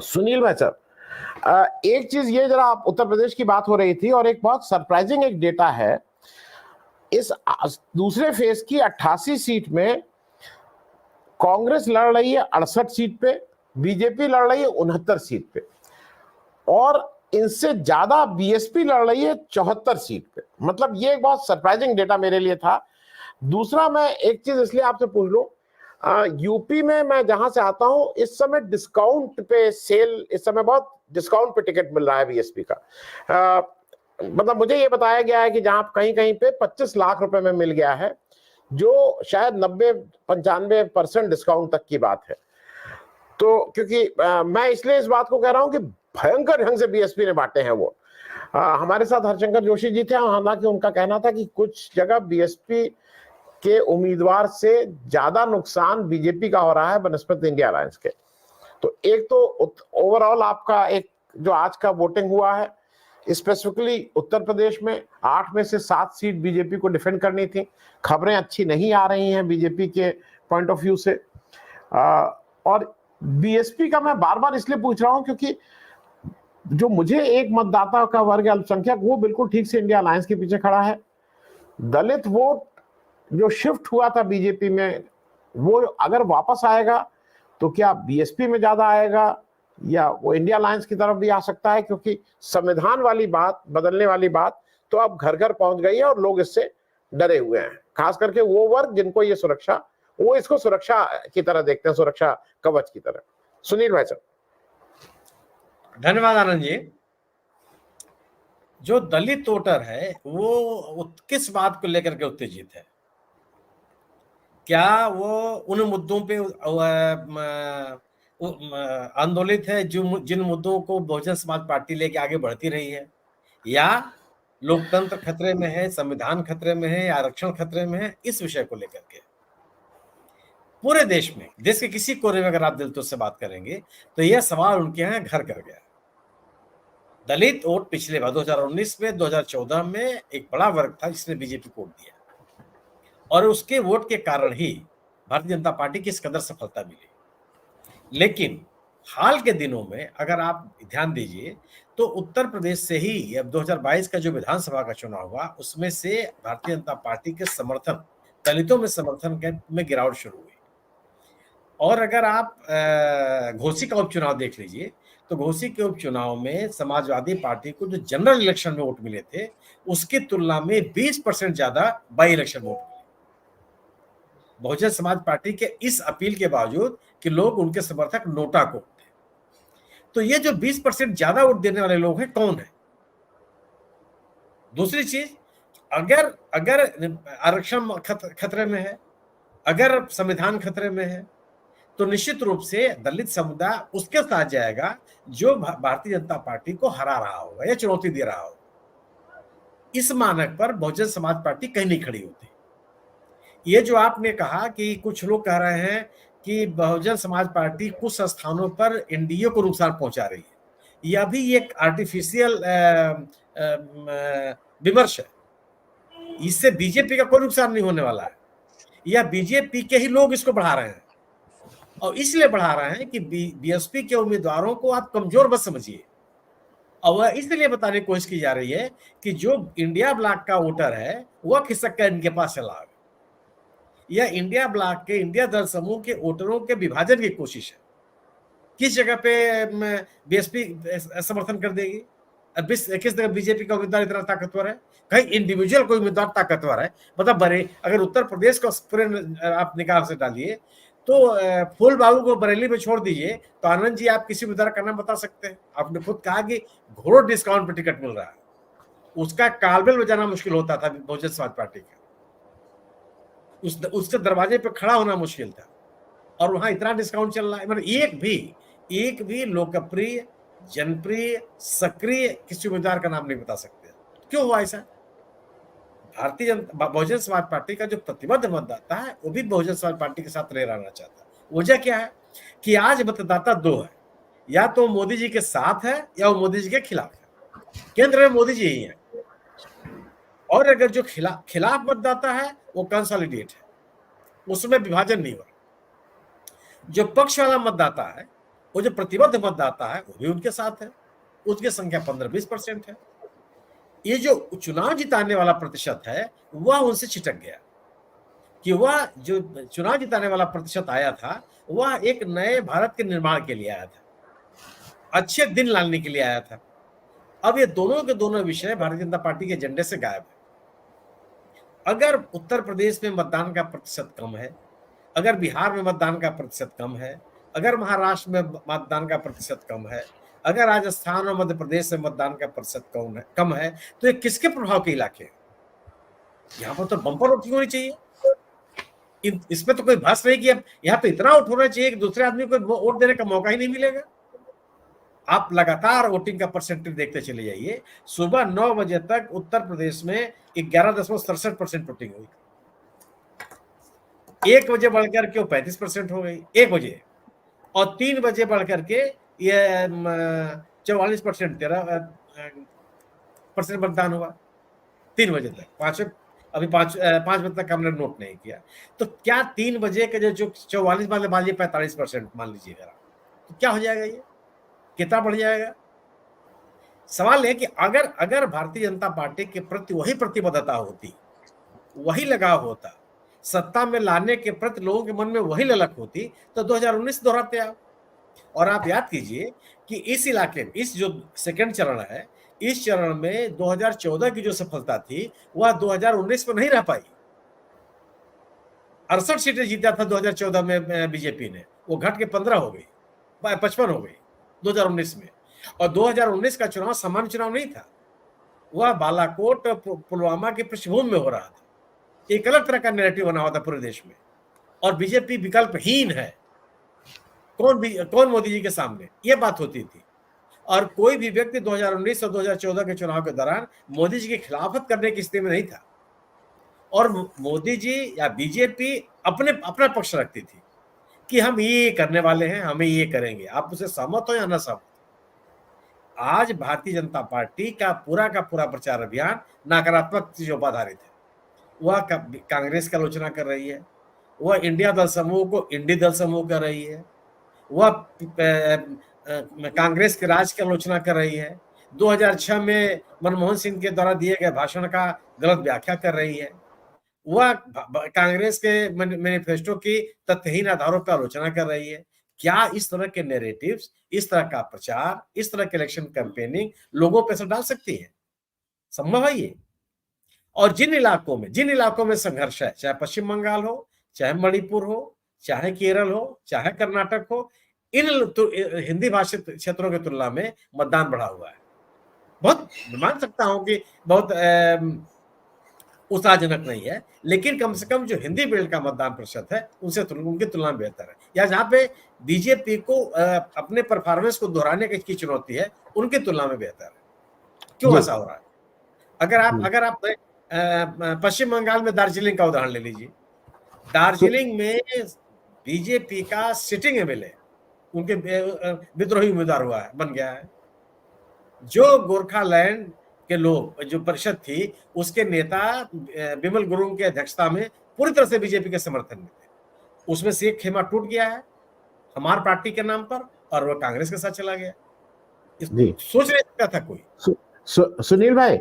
सुनील भाई सर, एक चीज ये, जरा आप उत्तर प्रदेश की बात हो रही थी और एक बहुत सरप्राइजिंग एक डेटा है। इस दूसरे फेज की 88 सीट में कांग्रेस लड़ रही है 68 सीट पे, बीजेपी लड़ रही है 69 सीट पे, और इनसे ज्यादा बीएसपी लड़ रही है 74 सीट पे। मतलब ये एक बहुत सरप्राइजिंग डेटा मेरे लिए था। दूसरा, मैं एक चीज इसलिए आपसे पूछ लूं, यूपी में मैं जहां से आता हूं, इस समय डिस्काउंट पे सेल, इस समय बहुत डिस्काउंट पे टिकट मिल रहा है बीएसपी का। मतलब मुझे ये बताया गया है कि जहां कहीं कहीं पे 25 लाख रुपए में मिल गया है, जो शायद 90-95% डिस्काउंट तक की बात है। तो क्योंकि मैं इसलिए इस बात को कह रहा हूं कि भयंकर ढंग से बीएसपी ने बांटे हैं वो। हमारे साथ हरशंकर जोशी जी थे, हालांकि उनका कहना था कि कुछ जगह बीएसपी के उम्मीदवार से ज्यादा नुकसान बीजेपी का हो रहा है बनस्पत इंडिया अलायंस के। तो एक तो ओवरऑल आपका एक जो आज का वोटिंग हुआ है, स्पेसिफिकली उत्तर प्रदेश में 8 में से 7 सीट बीजेपी को डिफेंड करनी थी। खबरें अच्छी नहीं आ रही हैं बीजेपी के पॉइंट ऑफ व्यू से। और बीएसपी का मैं बार बार इसलिए पूछ रहा हूं क्योंकि जो मुझे एक मतदाता का वर्ग अल्पसंख्यक, वो बिल्कुल ठीक से इंडिया अलायंस के पीछे खड़ा है। दलित वोट जो शिफ्ट हुआ था बीजेपी में, वो अगर वापस आएगा तो क्या बीएसपी में ज्यादा आएगा या वो इंडिया अलायंस की तरफ भी आ सकता है? क्योंकि संविधान वाली बात, बदलने वाली बात तो अब घर घर पहुंच गई है और लोग इससे डरे हुए हैं। खास करके वो वर्ग जिनको ये सुरक्षा, वो इसको सुरक्षा की तरह देखते हैं, सुरक्षा कवच की तरह। सुनील भाई साहब। धन्यवाद आनंद जी। जो दलित वोटर है वो किस बात को लेकर के उत्तेजित है? क्या वो उन मुद्दों पे आंदोलित है जो जिन मुद्दों को बहुजन समाज पार्टी लेके आगे बढ़ती रही है, या लोकतंत्र खतरे में है, संविधान खतरे में है, आरक्षण खतरे में है? इस विषय को लेकर के पूरे देश में, देश के किसी कोने में अगर आप दलितों से बात करेंगे तो यह सवाल उनके यहाँ घर कर गया। दलित वोट पिछले बार 2019 में, 2014 में एक बड़ा वर्ग था जिसने बीजेपी को वोट दिया, और उसके वोट के कारण ही भारतीय जनता पार्टी की इस कदर सफलता मिली। लेकिन हाल के दिनों में अगर आप ध्यान दीजिए तो उत्तर प्रदेश से ही अब 2022 का जो विधानसभा का चुनाव हुआ, उसमें से भारतीय जनता पार्टी के समर्थन, दलितों में समर्थन में गिरावट शुरू हुई। और अगर आप घोसी का उपचुनाव देख लीजिए तो घोसी के उपचुनाव में समाजवादी पार्टी को जो जनरल इलेक्शन में वोट मिले थे, उसकी तुलना में 20% ज्यादा बाई इलेक्शन वोट मिले। बहुजन समाज पार्टी के इस अपील के बावजूद कि लोग उनके समर्थक नोटा को थे। तो ये जो 20% ज्यादा वोट देने वाले लोग हैं, कौन है? दूसरी चीज, अगर अगर आरक्षण खतरे में है, अगर संविधान खतरे में है, तो निश्चित रूप से दलित समुदाय उसके साथ जाएगा जो भारतीय जनता पार्टी को हरा रहा होगा या चुनौती दे रहा होगा। इस मानक पर बहुजन समाज पार्टी कहीं नहीं खड़ी होती। ये जो आपने कहा कि कुछ लोग कह रहे हैं कि बहुजन समाज पार्टी कुछ स्थानों पर एनडीए को नुकसान पहुंचा रही है, यह भी एक आर्टिफिशियल विमर्श है। इससे बीजेपी का कोई नुकसान नहीं होने वाला है, या बीजेपी के ही लोग इसको बढ़ा रहे हैं, और इसलिए बढ़ा रहे हैं कि बीएसपी के उम्मीदवारों को आप कमजोर मत समझिए। और वह इसलिए बताने की कोशिश की जा रही है कि जो इंडिया ब्लॉक का वोटर है वह खिसक कर इनके पास चला गया, यह इंडिया ब्लॉक के, इंडिया दल समूह के वोटरों के विभाजन की कोशिश है। किस जगह पे बीएसपी समर्थन कर देगी, किस जगह बीजेपी का उम्मीदवार इतना ताकतवर है? कहीं इंडिविजुअल कोई उम्मीदवार ताकतवर है? मतलब बड़े, अगर उत्तर प्रदेश को पूरे आप निकाल से डालिए तो फूल बाबू को बरेली में छोड़ दीजिए, तो आनंद जी आप किसी उम्मीदवार का नाम बता सकते हैं? आपने खुद कहा कि घोड़ों डिस्काउंट पर टिकट मिल रहा है, उसका कालबेल बजाना मुश्किल होता था बहुजन समाज पार्टी का, उसके दरवाजे पे खड़ा होना मुश्किल था, और वहां इतना डिस्काउंट चल रहा है। मतलब एक भी लोकप्रिय, जनप्रिय, सक्रिय किसी उम्मीदवार का नाम नहीं बता सकते। क्यों हुआ ऐसा? भारतीय जनता, बहुजन समाज पार्टी का जो प्रतिबद्ध मतदाता है वो भी बहुजन समाज पार्टी के साथ नहीं रहना चाहता। वजह क्या है कि आज मतदाता दो है, या तो मोदी जी के साथ है या वो मोदी जी के खिलाफ है। केंद्र में मोदी जी ही है, और अगर जो खिलाफ मतदाता है वो कंसोलिडेट है, उसमें विभाजन नहीं हुआ। जो पक्ष वाला मतदाता है वो जो प्रतिबद्ध मतदाता है वो भी उनके साथ है, उसकी संख्या 15-20% है। ये जो चुनाव जिताने वाला प्रतिशत है वह उनसे छिटक गया, कि वह जो चुनाव जिताने वाला प्रतिशत आया था वह एक नए भारत के निर्माण के लिए आया था, अच्छे दिन लाने के लिए आया था। अब ये दोनों के दोनों विषय भारतीय जनता पार्टी के एजेंडे से गायब है। अगर उत्तर प्रदेश में मतदान का प्रतिशत कम है, अगर बिहार में मतदान का प्रतिशत कम है, अगर महाराष्ट्र में मतदान का प्रतिशत कम है, अगर राजस्थान और मध्य प्रदेश में मतदान का प्रतिशत कम है, तो ये किसके प्रभाव के इलाके हैं? यहाँ पर तो बम्पर वोटिंग होनी चाहिए। इसमें तो कोई बहस नहीं कि अब यहाँ तो इतना वोट होना चाहिए कि दूसरे आदमी को वोट देने का मौका ही नहीं मिलेगा। आप लगातार वोटिंग का परसेंटेज देखते चले जाइए। सुबह 9 बजे तक उत्तर प्रदेश में 11.67% वोटिंग हुई, 1 बजे बढ़कर के 35% हो गई, 1 बजे, और 3 बजे बढ़कर के ये 44% 13% मतदान हुआ 3 बजे तक। अभी 5 बजे तक हमने नोट नहीं किया। तो क्या 3 बजे के जो 44 मान लीजिए 45% मान लीजिएगा, तो क्या हो जाएगा? ये कितना बढ़ जाएगा? सवाल है कि अगर भारतीय जनता पार्टी के प्रति वही प्रतिबद्धता होती, वही लगाव होता, सत्ता में लाने के प्रति लोगों के मन में वही ललक होती, तो 2019 दोहराते आप। और आप याद कीजिए कि इस इलाके में, इस जो सेकंड चरण है, इस चरण में 2014 की जो सफलता थी वह 2019 में नहीं रह पाई। 68 सीटें जीता था 2014 में बीजेपी ने, वो घट के 15 हो गई, 55 हो गई 2019 में। और 2019 का चुनाव सामान्य चुनाव नहीं था, वह बालाकोट पुलवामा की पृष्ठभूमि में हो रहा था। एक अलग तरह का नैरेटिव बना हुआ था पूरे देश में, और बीजेपी विकल्पहीन है। कौन मोदी जी के सामने, ये बात होती थी। और कोई भी व्यक्ति 2019 और 2014 के चुनाव के दौरान मोदी जी की खिलाफत करने की स्थिति में नहीं था। और मोदी जी या बीजेपी अपना पक्ष रखती थी कि हम ये करने वाले हैं, हमें ये करेंगे, आप उससे सहमत हो या न सहमत। आज भारतीय जनता पार्टी का पूरा प्रचार अभियान नकारात्मक चीजों पर आधारित है। वह कांग्रेस की आलोचना कर रही है, वह इंडिया दल समूह को इंडी दल समूह कर रही है, वह कांग्रेस के राज की आलोचना कर रही है, 2006 में मनमोहन सिंह के द्वारा दिए गए भाषण का गलत व्याख्या कर रही है, वह कांग्रेस के मैनिफेस्टो की तथ्यहीन आधारों पर आलोचना कर रही है। क्या इस तरह के नैरेटिव्स, इस तरह का प्रचार, इस तरह के इलेक्शन कैंपेनिंग लोगों पर असर डाल सकती है? संभव है ये? और जिन इलाकों में संघर्ष है, चाहे पश्चिम बंगाल हो, चाहे मणिपुर हो, चाहे केरल हो, चाहे कर्नाटक हो, इन हिंदी भाषित क्षेत्रों की तुलना में मतदान बढ़ा हुआ है। बहुत मान सकता हूं कि बहुत उत्साहजनक नहीं है, लेकिन कम से कम जो हिंदी बेल्ट का मतदान प्रतिशत है उनकी तुलना में बेहतर है। या जहां पे बीजेपी को अपने परफॉर्मेंस को दोहराने की चुनौती है, उनकी तुलना में बेहतर है। क्यों ऐसा हो रहा है? अगर आप पश्चिम बंगाल में दार्जिलिंग का उदाहरण ले लीजिए। दार्जिलिंग में बीजेपी का सिटिंग एमएलए उनके विद्रोही उम्मीदवार बन गया है। जो गोरखालैंड के लोग, जो परिषद थी, उसके नेता बिमल गुरुंग की अध्यक्षता में पूरी तरह से बीजेपी के समर्थन में थे। उसमें से एक खेमा टूट गया है हमार पार्टी के नाम पर, और वह कांग्रेस के साथ चला गया। सोच नहीं सकता था कोई। सुनील भाई,